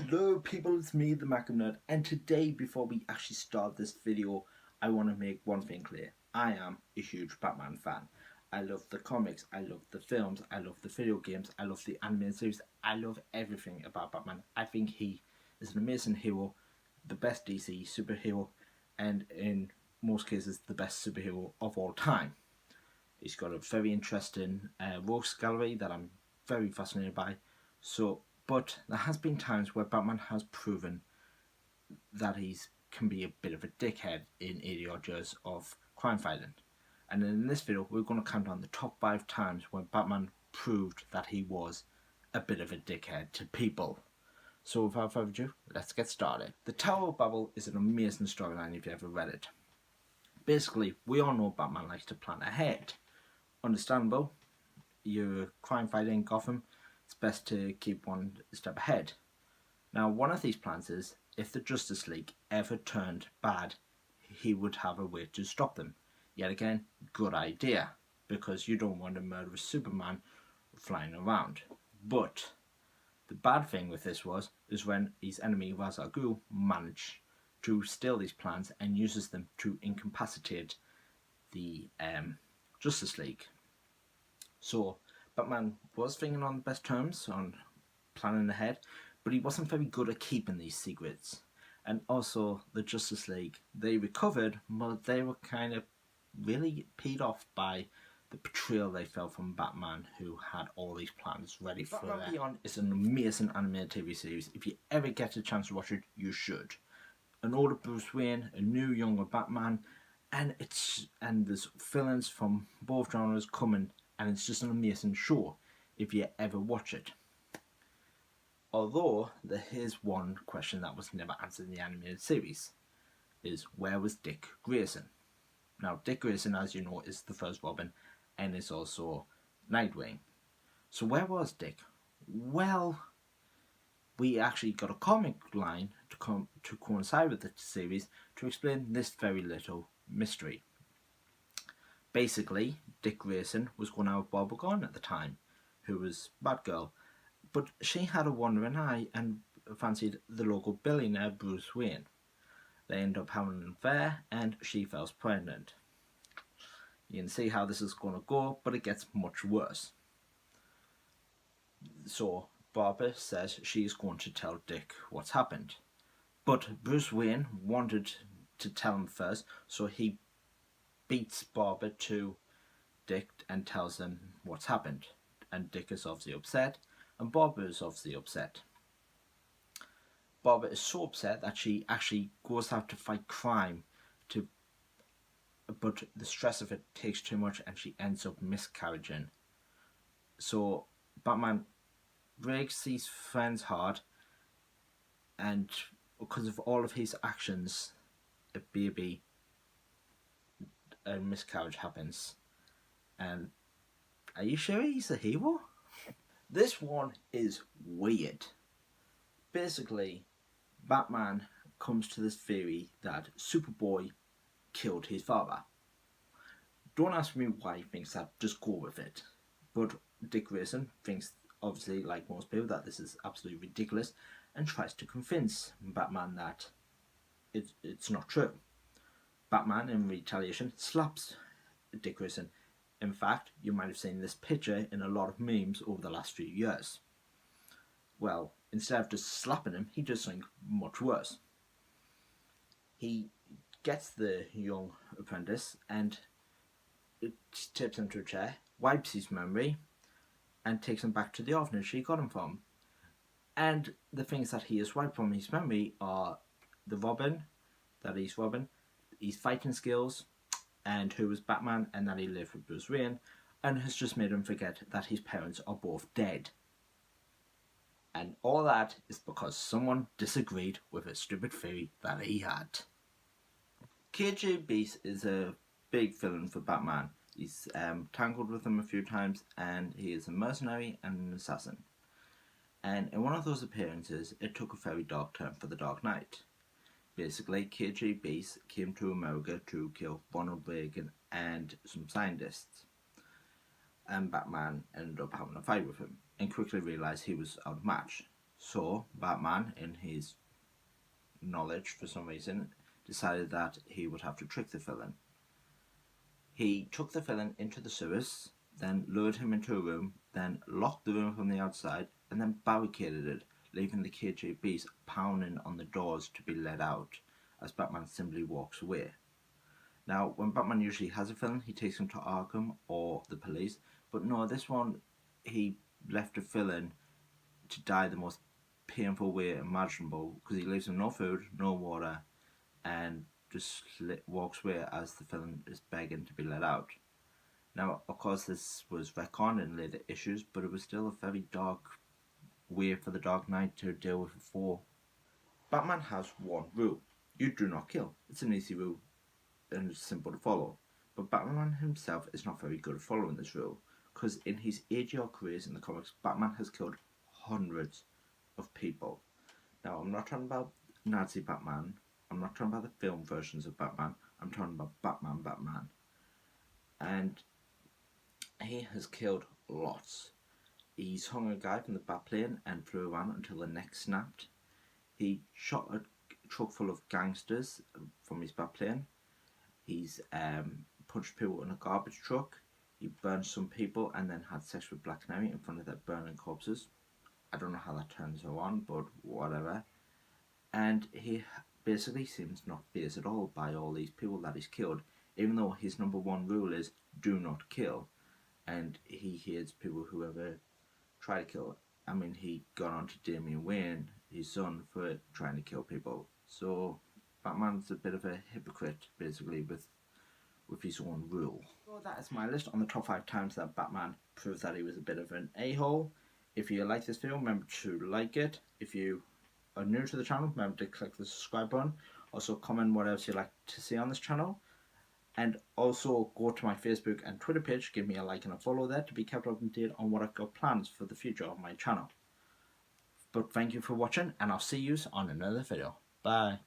Hello people, it's me, the Mackem Nerd, and today, before we actually start this video, I want to make one thing clear. I am a huge Batman fan. I love the comics, I love the films, I love the video games, I love the animated series, I love everything about Batman. I think he is an amazing hero, the best DC superhero, and in most cases, the best superhero of all time. He's got a very interesting rogues gallery that I'm very fascinated by. But there has been times where Batman has proven that he can be a bit of a dickhead in areas of crime fighting. And in this video, we're going to count down the top 5 times when Batman proved that he was a bit of a dickhead to people. So without further ado, let's get started. The Tower of Babel is an amazing storyline if you ever read it. Basically, we all know Batman likes to plan ahead. Understandable. You're crime fighting Gotham, it's best to keep one step ahead. Now, one of these plans is, if the Justice League ever turned bad, he would have a way to stop them. Yet again, good idea, because you don't want a murderous Superman flying around. But the bad thing with this is when his enemy Ra's al Ghul managed to steal these plans and uses them to incapacitate the Justice League. So Batman was thinking on the best terms on planning ahead, but he wasn't very good at keeping these secrets. And also the Justice League, they recovered, but they were kind of really peed off by the betrayal they felt from Batman, who had all these plans ready for them. Batman Beyond is an amazing animated TV series. If you ever get a chance to watch it, you should. An older Bruce Wayne, a new younger Batman, and there's villains from both genres coming. And it's just an amazing show if you ever watch it. Although there is one question that was never answered in the animated series, is where was Dick Grayson? Now, Dick Grayson, as you know, is the first Robin and is also Nightwing. So where was Dick? Well, we actually got a comic line to coincide with the series to explain this very little mystery. Basically, Dick Grayson was going out with Barbara Gordon at the time, who was Batgirl, but she had a wandering eye and fancied the local billionaire Bruce Wayne. They end up having an affair and she falls pregnant. You can see how this is going to go, but it gets much worse. So Barbara says she's going to tell Dick what's happened, but Bruce Wayne wanted to tell him first, so he beats Barbara to Dick and tells him what's happened. And Dick is obviously upset, and Barbara is obviously upset. Barbara is so upset that she actually goes out to fight crime, but the stress of it takes too much and she ends up miscarrying. So Batman breaks his friend's heart, and because of all of his actions, a miscarriage happens. And are you sure he's a hero? This one is weird. Basically, Batman comes to this theory that Superboy killed his father. Don't ask me why he thinks that, just go with it. But Dick Grayson thinks, obviously like most people, that this is absolutely ridiculous and tries to convince Batman that it's not true. Batman, in retaliation, slaps Dick Grayson. In fact, you might have seen this picture in a lot of memes over the last few years. Well, instead of just slapping him, he does something much worse. He gets the young apprentice and tips him to a chair, wipes his memory, and takes him back to the orphanage he got him from. And the things that he has wiped from his memory are the Robin, that he's Robin, his fighting skills, and who was Batman, and that he lived with Bruce Wayne, and has just made him forget that his parents are both dead. And all that is because someone disagreed with a stupid theory that he had. KJ Beast is a big villain for Batman. He's tangled with him a few times, and he is a mercenary and an assassin. And in one of those appearances, it took a very dark turn for the Dark Knight. Basically, KJ Beast came to America to kill Ronald Reagan and some scientists. And Batman ended up having a fight with him and quickly realised he was outmatched. So Batman, in his knowledge for some reason, decided that he would have to trick the villain. He took the villain into the sewers, then lured him into a room, then locked the room from the outside, and then barricaded it, leaving the KGBs pounding on the doors to be let out, as Batman simply walks away. Now, when Batman usually has a villain, he takes him to Arkham or the police, but no, this one, he left a villain to die the most painful way imaginable, because he leaves him no food, no water, and just walks away as the villain is begging to be let out. Now, of course, this was retconned in later issues, but it was still a very dark way for the Dark Knight to deal with a foe. Batman has one rule: you do not kill. It's an easy rule and it's simple to follow. But Batman himself is not very good at following this rule, because in his 8-year careers in the comics, Batman has killed hundreds of people. Now, I'm not talking about Nazi Batman, I'm not talking about the film versions of Batman, I'm talking about Batman. And he has killed lots. He's hung a guy from the Batplane and flew around until the neck snapped. He shot a truck full of gangsters from his Batplane. He's punched people in a garbage truck. He burned some people and then had sex with Black Canary in front of their burning corpses. I don't know how that turns her on, but whatever. And he basically seems not fazed at all by all these people that he's killed, even though his number one rule is do not kill. And he hates people who ever try to kill. I mean, he got on to Damian Wayne, his son, for trying to kill people. So Batman's a bit of a hypocrite, basically, with his own rule. So that is my list on the top 5 times that Batman proved that he was a bit of an a-hole. If you like this video, remember to like it. If you are new to the channel, remember to click the subscribe button. Also comment what else you'd like to see on this channel. And also go to my Facebook and Twitter page, give me a like and a follow there to be kept up to date on what I've got plans for the future of my channel. But thank you for watching, and I'll see you on another video. Bye.